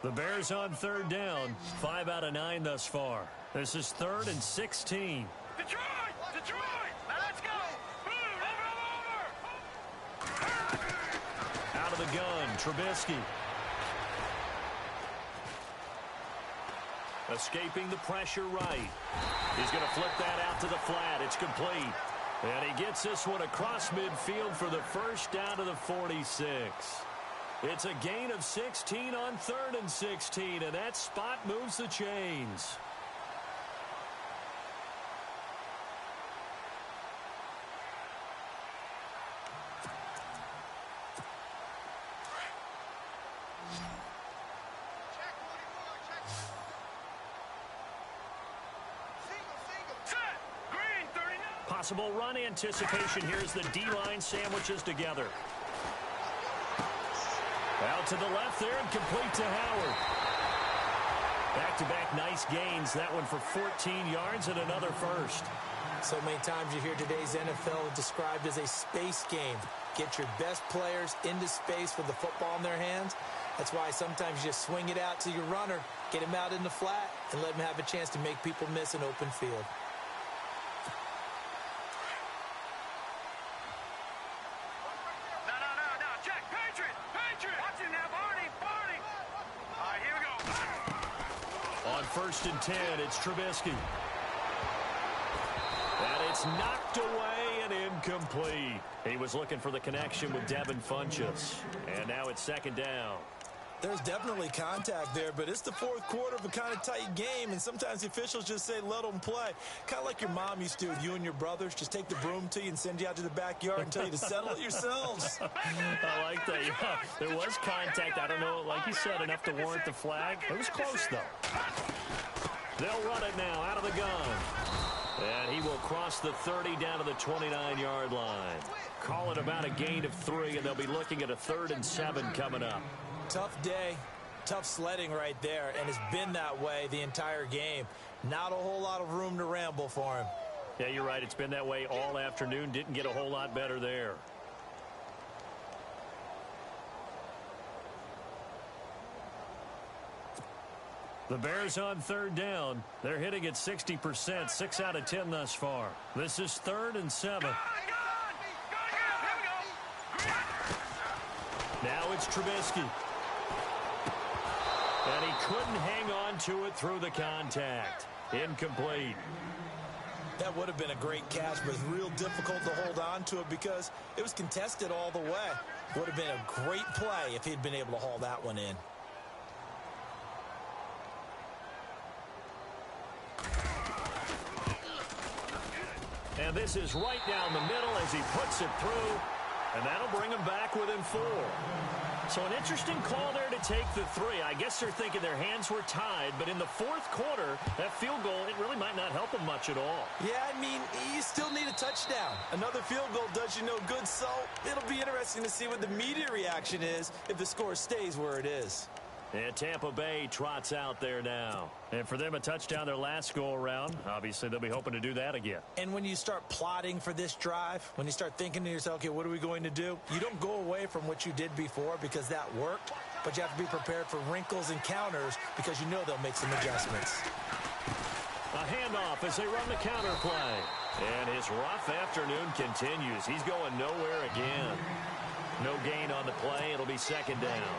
The Bears on 3rd down. 5 out of 9 thus far. This is 3rd and 16. Detroit! Detroit! Now let's go! Out of the gun, Trubisky. Escaping the pressure right. He's going to flip that out to the flat. It's complete. And he gets this one across midfield for the first down to the 46. It's a gain of 16 on 3rd and 16, and that spot moves the chains. Possible run anticipation. Here's the D-line sandwiches together. Out to the left there and complete to Howard. Back-to-back nice gains. That one for 14 yards and another first. So many times you hear today's NFL described as a space game. Get your best players into space with the football in their hands. That's why sometimes you just swing it out to your runner, get him out in the flat, and let him have a chance to make people miss an open field. First and 10, it's Trubisky. And it's knocked away and incomplete. He was looking for the connection with Devin Funchess. And now it's 2nd down. There's definitely contact there, but it's the 4th quarter of a kind of tight game, and sometimes the officials just say, let them play. Kind of like your mom used to with you and your brothers. Just take the broom to you and send you out to the backyard and tell you to settle it yourselves. I like that. Yeah, there was contact. I don't know, like you said, enough to warrant the flag. It was close, though. They'll run it now out of the gun. And he will cross the 30 down to the 29-yard line. Call it about a gain of 3, and they'll be looking at a 3rd and 7 coming up. Tough day, tough sledding right there, and it's been that way the entire game. Not a whole lot of room to ramble for him. Yeah, you're right. It's been that way all afternoon. Didn't get a whole lot better there. The Bears on 3rd down. They're hitting at 60%, 6 out of 10 thus far. This is 3rd and 7. Now it's Trubisky. And he couldn't hang on to it through the contact. Incomplete. That would have been a great catch, but it's real difficult to hold on to it because it was contested all the way. Would have been a great play if he'd been able to haul that one in. And this is right down the middle as he puts it through. And that'll bring him back within 4. So an interesting call there to take the 3. I guess they're thinking their hands were tied, but in the 4th quarter, that field goal, it really might not help them much at all. Yeah, I mean, you still need a touchdown. Another field goal does you no good, so it'll be interesting to see what the media reaction is if the score stays where it is. And Tampa Bay trots out there now. And for them, a touchdown their last go-around. Obviously, they'll be hoping to do that again. And when you start plotting for this drive, when you start thinking to yourself, okay, what are we going to do? You don't go away from what you did before because that worked, but you have to be prepared for wrinkles and counters because you know they'll make some adjustments. A handoff as they run the counter play. And his rough afternoon continues. He's going nowhere again. No gain on the play. It'll be 2nd down.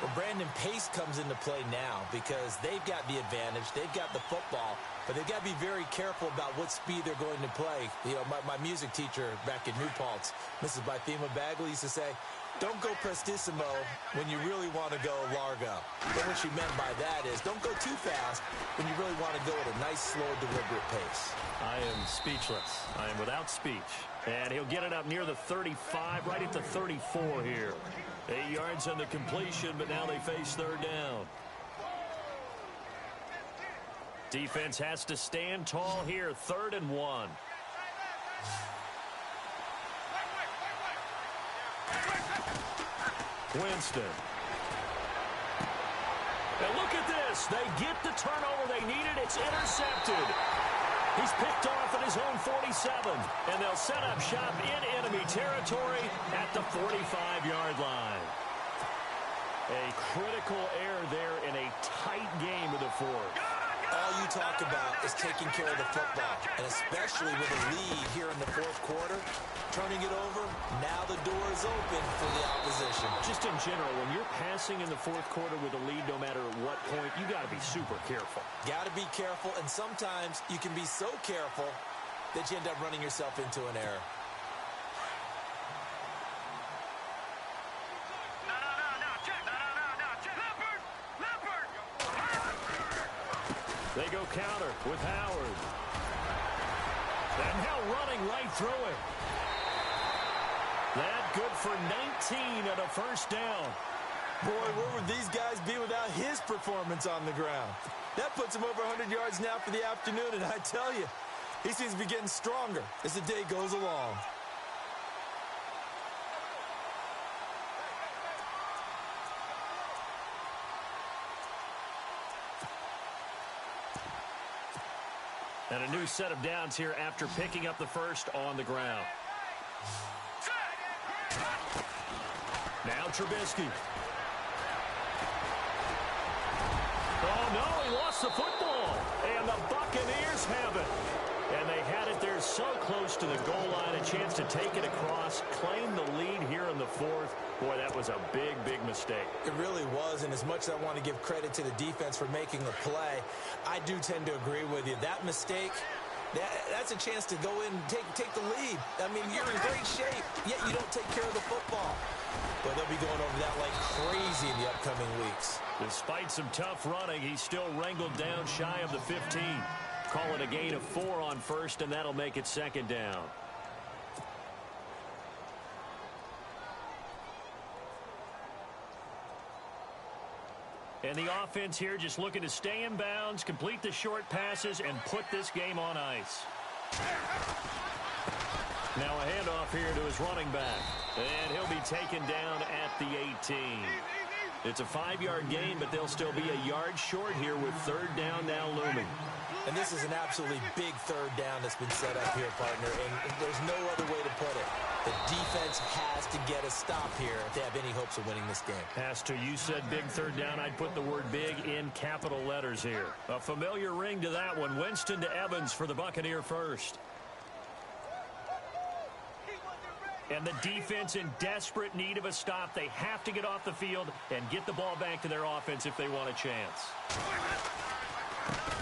Well, Brandon, pace comes into play now because they've got the advantage. They've got the football, but they've got to be very careful about what speed they're going to play. You know, my music teacher back in New Paltz, Mrs. Bythema Bagley, used to say, don't go prestissimo when you really want to go largo. But what she meant by that is don't go too fast when you really want to go at a nice, slow, deliberate pace. I am speechless. I am without speech. And he'll get it up near the 35, right at the 34 here. 8 yards on the completion, but now they face 3rd down. Defense has to stand tall here, 3rd and 1. Winston. And look at this. They get the turnover they needed. It's intercepted. He's picked off at his own 47, and they'll set up shop in enemy territory at the 45-yard line. A critical error there in a tight game of the 4th. All you talk about is taking care of the football, and especially with a lead here in the 4th quarter, turning it over, now the door is open for the opposition. Just in general, when you're passing in the 4th quarter with a lead, no matter what point, you got to be super careful. Got to be careful, and sometimes you can be so careful that you end up running yourself into an error. They go counter with Howard. And now running right through it. That good for 19 and a first down. Boy, where would these guys be without his performance on the ground? That puts him over 100 yards now for the afternoon, and I tell you, he seems to be getting stronger as the day goes along. And a new set of downs here after picking up the first on the ground. Now Trubisky. Oh, no, he lost the football. And the Buccaneers have it. And they had it there so close to the goal line, a chance to take it across, claim the lead here in the fourth. Boy, that was a big, big mistake. It really was, and as much as I want to give credit to the defense for making the play, I do tend to agree with you. That mistake, that's a chance to go in and take the lead. I mean, you're in great shape, yet you don't take care of the football. But they'll be going over that like crazy in the upcoming weeks. Despite some tough running, he's still wrangled down shy of the 15. Call it a gain of 4 on first, and that'll make it second down. And the offense here just looking to stay in bounds, complete the short passes, and put this game on ice. Now a handoff here to his running back. And he'll be taken down at the 18. It's a 5-yard gain, but they'll still be a yard short here with third down now looming. And this is an absolutely big third down that's been set up here, partner, and there's no other way to put it. The defense has to get a stop here if they have any hopes of winning this game. Has to. You said big third down. I'd put the word big in capital letters here. A familiar ring to that one. Winston to Evans for the Buccaneer first. And the defense in desperate need of a stop. They have to get off the field and get the ball back to their offense if they want a chance.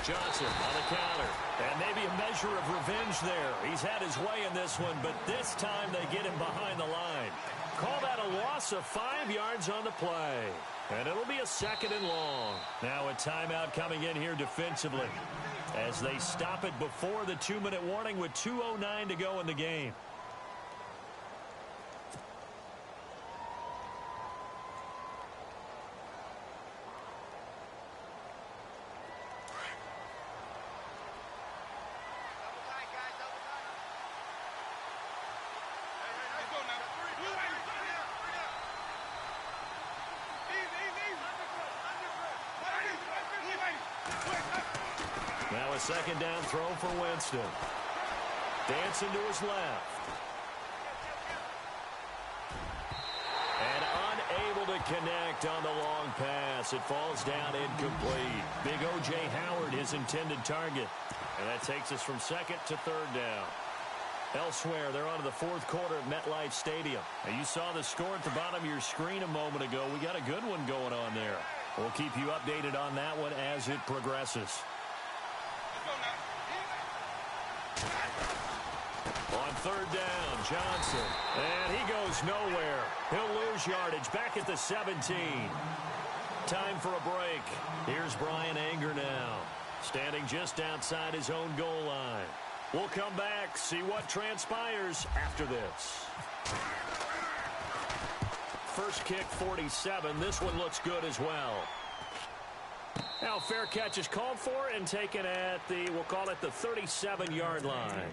Johnson on the counter. And maybe a measure of revenge there. He's had his way in this one, but this time they get him behind the line. Call that a loss of 5 yards on the play. And it'll be a second and long. Now a timeout coming in here defensively as they stop it before the 2-minute warning with 2:09 to go in the game. Now a second down throw for Winston. Dancing to his left. And unable to connect on the long pass. It falls down incomplete. Big O.J. Howard, his intended target. And that takes us from second to third down. Elsewhere, they're on to the fourth quarter of MetLife Stadium. Now, you saw the score at the bottom of your screen a moment ago. We got a good one going on there. We'll keep you updated on that one as it progresses. On third down, Johnson. And he goes nowhere. He'll lose yardage back at the 17. Time for a break. Here's Brian Anger now, standing just outside his own goal line. We'll come back, see what transpires after this. First kick, 47. This one looks good as well. Now, fair catch is called for and taken at the, we'll call it the 37-yard line.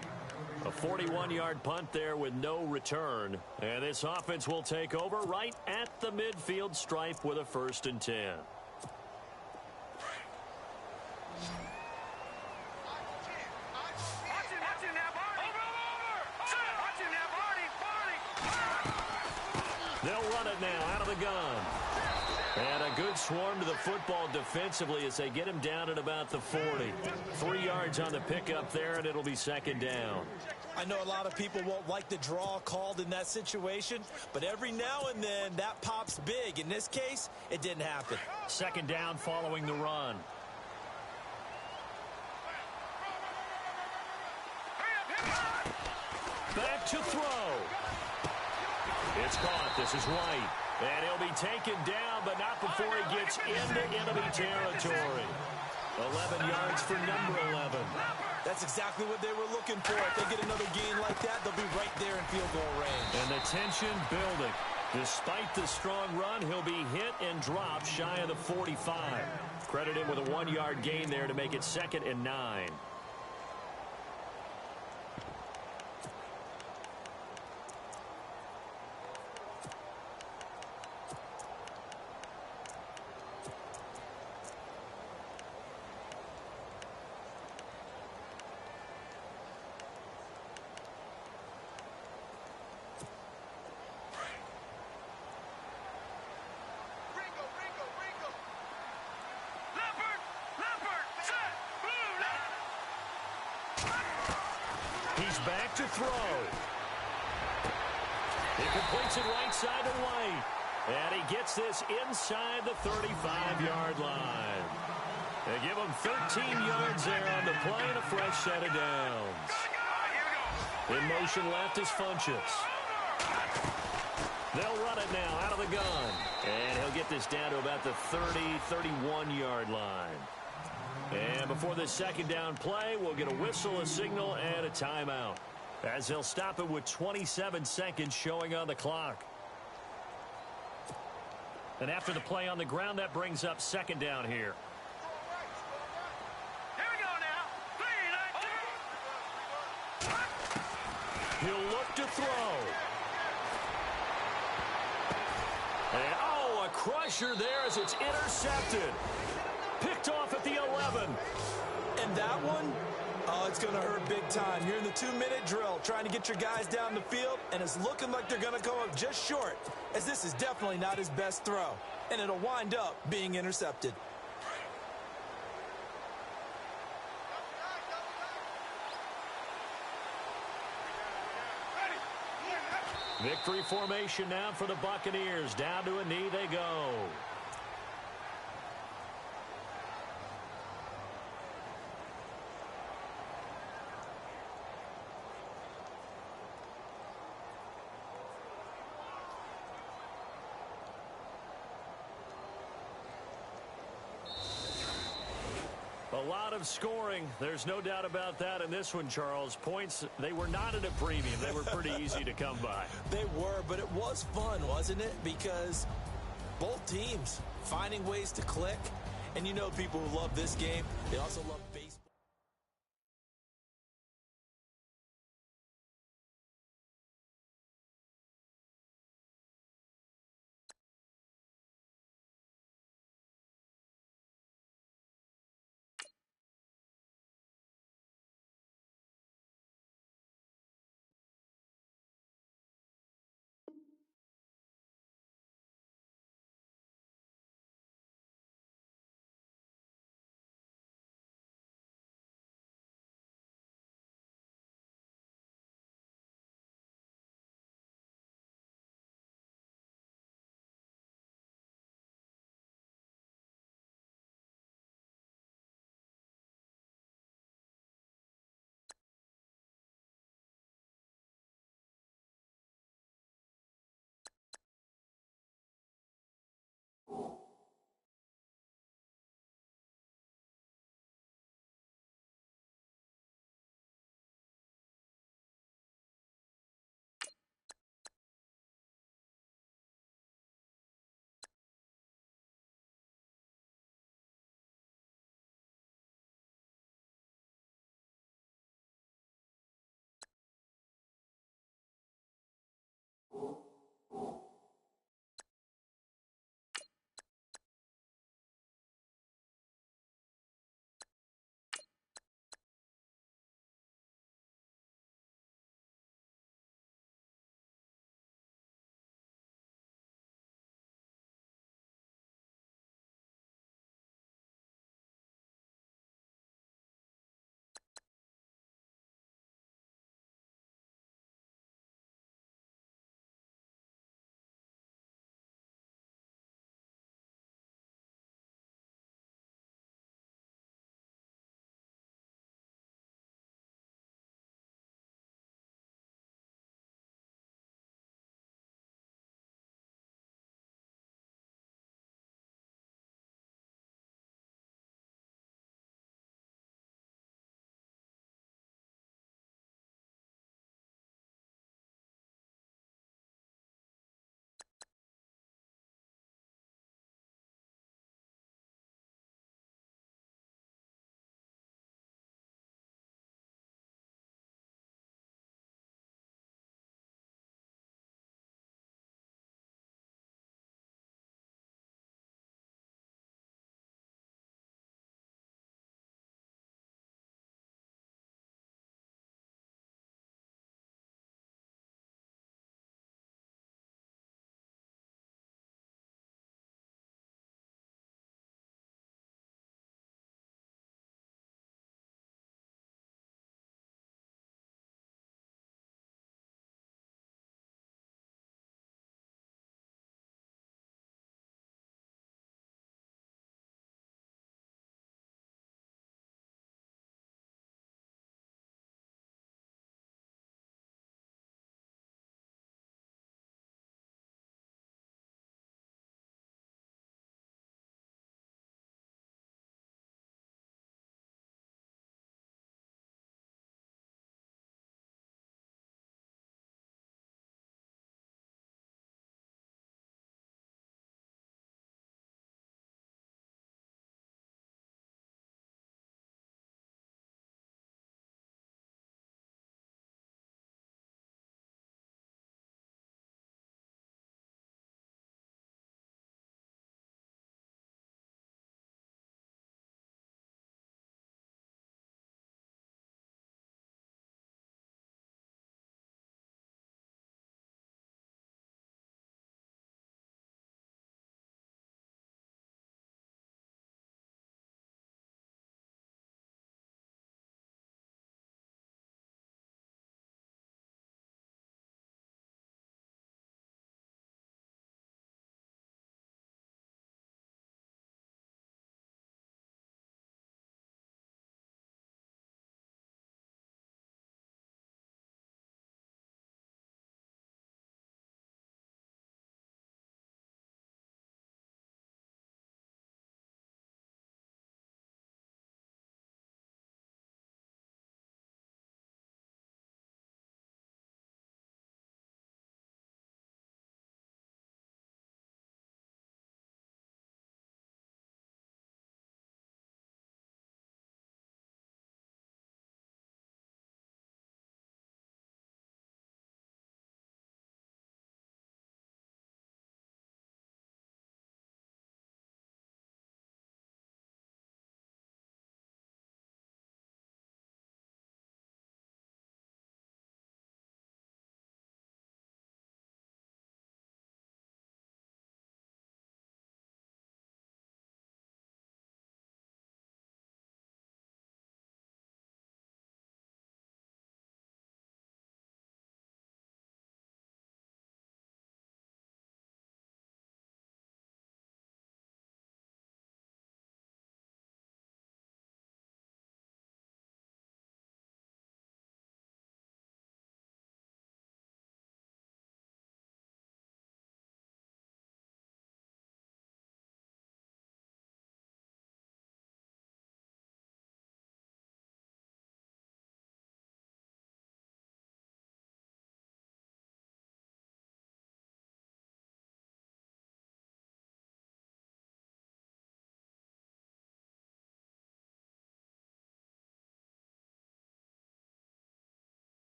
A 41-yard punt there with no return. And this offense will take over right at the midfield stripe with a 1st and 10. They'll run it now out of the gun. And a good swarm to the football defensively as they get him down at about the 40. 3 yards on the pickup there, and it'll be second down. I know a lot of people won't like the draw called in that situation, but every now and then that pops big. In this case, it didn't happen. Second down following the run. Back to throw. It's caught. This is White. And he'll be taken down, but not before he gets into enemy territory. 11 yards for number 11. That's exactly what they were looking for. If they get another gain like that, they'll be right there in field goal range. And the tension building. Despite the strong run, he'll be hit and dropped shy of the 45. Credit him with a 1-yard gain there to make it 2nd and 9. He's back to throw. He completes it right side to White. And he gets this inside the 35-yard line. They give him 13 yards there on the play and a fresh set of downs. In motion left is Funchess. They'll run it now out of the gun. And he'll get this down to about the 30, 31-yard line. And before this second down play, we'll get a whistle, a signal, and a timeout, as they'll stop it with 27 seconds showing on the clock. And after the play on the ground, that brings up second down here. Here we go now. He'll look to throw. And, oh, a crusher there as it's intercepted. Picked off at the 11. And that one, oh, it's going to hurt big time. You're in the 2-minute drill trying to get your guys down the field, and it's looking like they're going to go up just short, as this is definitely not his best throw. And it'll wind up being intercepted. Victory formation now for the Buccaneers. Down to a knee they go. A lot of scoring. There's no doubt about that in this one, Charles. Points, they were not at a premium. They were pretty easy to come by. They were, but it was fun, wasn't it? Because both teams finding ways to click. And you know people who love this game, they also love